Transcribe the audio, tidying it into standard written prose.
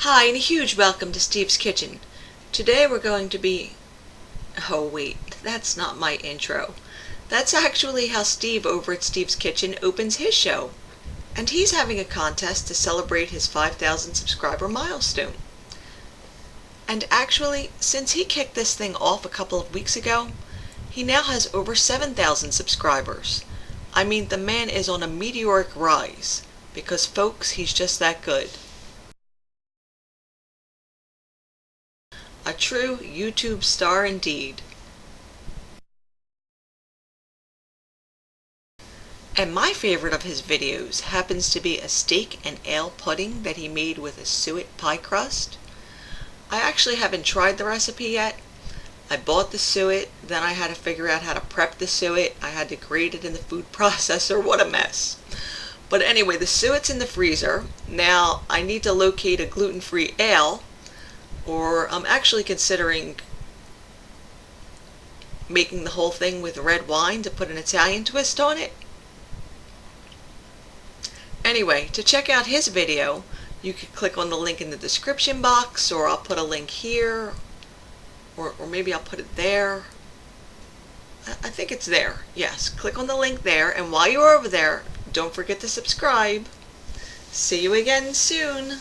Hi, and a huge welcome to Steve's Kitchen. Today we're going to be... Oh wait, that's not my intro. That's actually how Steve over at Steve's Kitchen opens his show. And he's having a contest to celebrate his 5,000 subscriber milestone. And actually, since he kicked this thing off a couple of weeks ago, he now has over 7,000 subscribers. I mean, the man is on a meteoric rise, because folks, he's just that good. A true YouTube star indeed. And my favorite of his videos happens to be a steak and ale pudding that he made with a suet pie crust. I actually haven't tried the recipe yet. I bought the suet, then I had to figure out how to prep the suet. I had to grate it in the food processor. What a mess. But anyway, the suet's in the freezer. Now I need to locate a gluten-free ale, or I'm actually considering making the whole thing with red wine to put an Italian twist on it. Anyway, to check out his video, you could click on the link in the description box, or I'll put a link here, or maybe I'll put it there. I think it's there. Yes, click on the link there, and while you're over there, don't forget to subscribe. See you again soon.